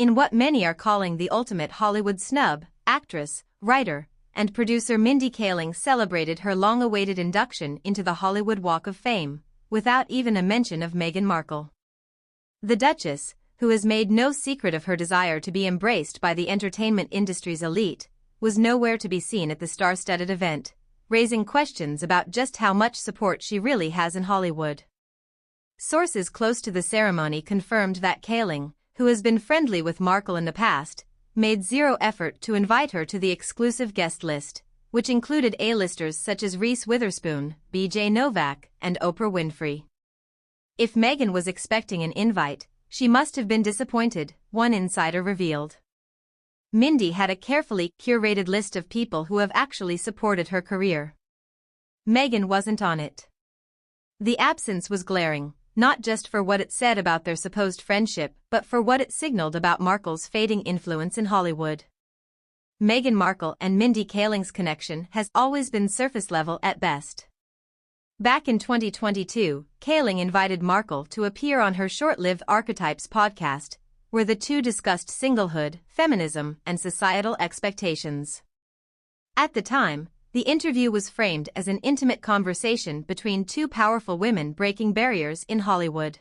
In what many are calling the ultimate Hollywood snub, actress, writer, and producer Mindy Kaling celebrated her long-awaited induction into the Hollywood Walk of Fame, without even a mention of Meghan Markle. The Duchess, who has made no secret of her desire to be embraced by the entertainment industry's elite, was nowhere to be seen at the star-studded event, raising questions about just how much support she really has in Hollywood. Sources close to the ceremony confirmed that Kaling, who has been friendly with Markle in the past, made zero effort to invite her to the exclusive guest list, which included A-listers such as Reese Witherspoon, B.J. Novak, and Oprah Winfrey. If Meghan was expecting an invite, she must have been disappointed, one insider revealed. Mindy had a carefully curated list of people who have actually supported her career. Meghan wasn't on it. The absence was glaring, not just for what it said about their supposed friendship, but for what it signaled about Markle's fading influence in Hollywood. Meghan Markle and Mindy Kaling's connection has always been surface level at best. Back in 2022, Kaling invited Markle to appear on her short-lived Archetypes podcast, where the two discussed singlehood, feminism, and societal expectations. At the time, the interview was framed as an intimate conversation between two powerful women breaking barriers in Hollywood.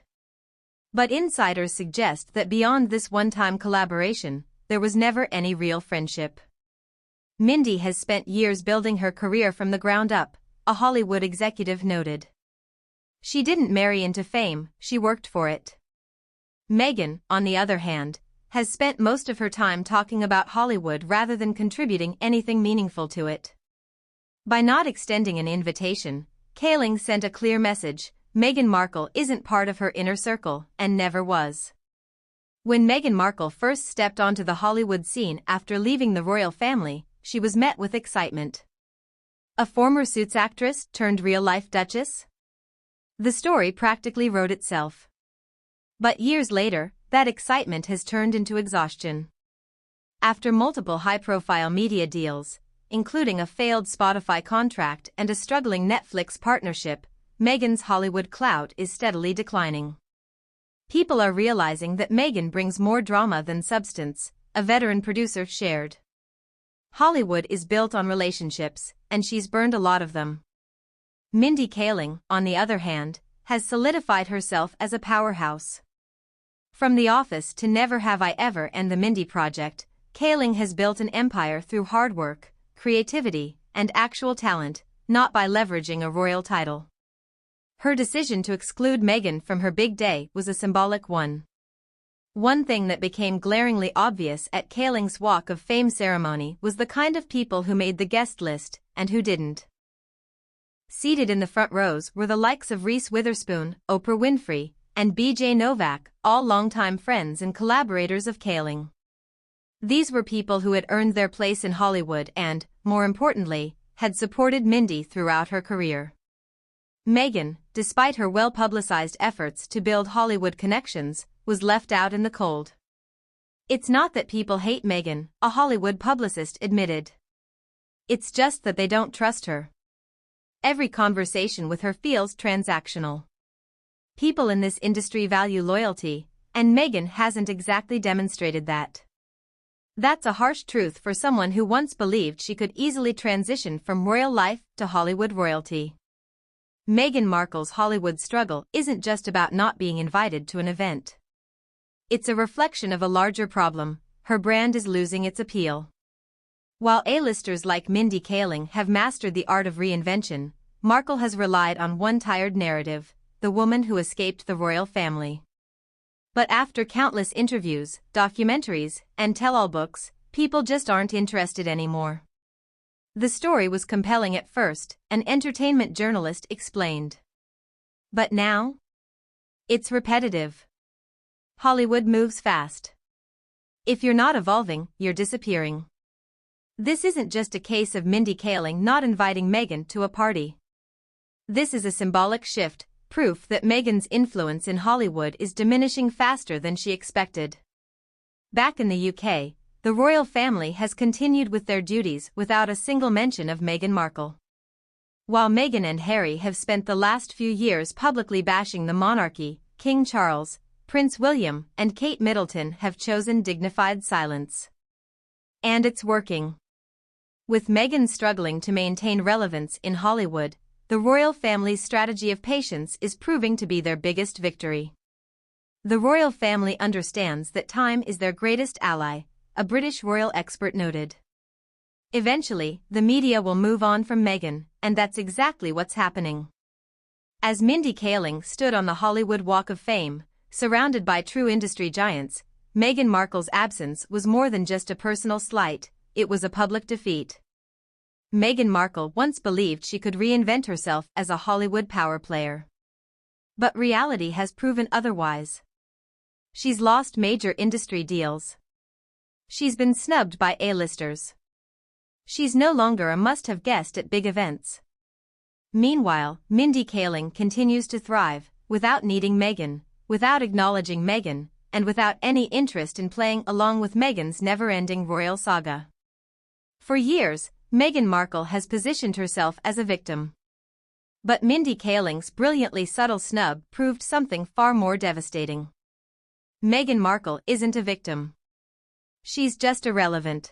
But insiders suggest that beyond this one-time collaboration, there was never any real friendship. Mindy has spent years building her career from the ground up, a Hollywood executive noted. She didn't marry into fame, she worked for it. Meghan, on the other hand, has spent most of her time talking about Hollywood rather than contributing anything meaningful to it. By not extending an invitation, Kaling sent a clear message: Meghan Markle isn't part of her inner circle, and never was. When Meghan Markle first stepped onto the Hollywood scene after leaving the royal family, she was met with excitement. A former Suits actress turned real-life Duchess? The story practically wrote itself. But years later, that excitement has turned into exhaustion. After multiple high-profile media deals, including a failed Spotify contract and a struggling Netflix partnership, Meghan's Hollywood clout is steadily declining. People are realizing that Meghan brings more drama than substance, a veteran producer shared. Hollywood is built on relationships, and she's burned a lot of them. Mindy Kaling, on the other hand, has solidified herself as a powerhouse. From The Office to Never Have I Ever and The Mindy Project, Kaling has built an empire through hard work, creativity, and actual talent, not by leveraging a royal title. Her decision to exclude Meghan from her big day was a symbolic one. One thing that became glaringly obvious at Kaling's Walk of Fame ceremony was the kind of people who made the guest list and who didn't. Seated in the front rows were the likes of Reese Witherspoon, Oprah Winfrey, and B.J. Novak, all longtime friends and collaborators of Kaling. These were people who had earned their place in Hollywood and, more importantly, had supported Mindy throughout her career. Meghan, despite her well-publicized efforts to build Hollywood connections, was left out in the cold. It's not that people hate Meghan, a Hollywood publicist admitted. It's just that they don't trust her. Every conversation with her feels transactional. People in this industry value loyalty, and Meghan hasn't exactly demonstrated that. That's a harsh truth for someone who once believed she could easily transition from royal life to Hollywood royalty. Meghan Markle's Hollywood struggle isn't just about not being invited to an event. It's a reflection of a larger problem: her brand is losing its appeal. While A-listers like Mindy Kaling have mastered the art of reinvention, Markle has relied on one tired narrative: the woman who escaped the royal family. But after countless interviews, documentaries, and tell-all books, people just aren't interested anymore. The story was compelling at first, an entertainment journalist explained. But now? It's repetitive. Hollywood moves fast. If you're not evolving, you're disappearing. This isn't just a case of Mindy Kaling not inviting Meghan to a party. This is a symbolic shift, proof that Meghan's influence in Hollywood is diminishing faster than she expected. Back in the UK, the royal family has continued with their duties without a single mention of Meghan Markle. While Meghan and Harry have spent the last few years publicly bashing the monarchy, King Charles, Prince William and Kate Middleton have chosen dignified silence. And it's working. With Meghan struggling to maintain relevance in Hollywood, the royal family's strategy of patience is proving to be their biggest victory. The royal family understands that time is their greatest ally, a British royal expert noted. Eventually, the media will move on from Meghan, and that's exactly what's happening. As Mindy Kaling stood on the Hollywood Walk of Fame, surrounded by true industry giants, Meghan Markle's absence was more than just a personal slight, it was a public defeat. Meghan Markle once believed she could reinvent herself as a Hollywood power player. But reality has proven otherwise. She's lost major industry deals. She's been snubbed by A-listers. She's no longer a must-have guest at big events. Meanwhile, Mindy Kaling continues to thrive, without needing Meghan, without acknowledging Meghan, and without any interest in playing along with Meghan's never-ending royal saga. For years, Meghan Markle has positioned herself as a victim. But Mindy Kaling's brilliantly subtle snub proved something far more devastating. Meghan Markle isn't a victim. She's just irrelevant.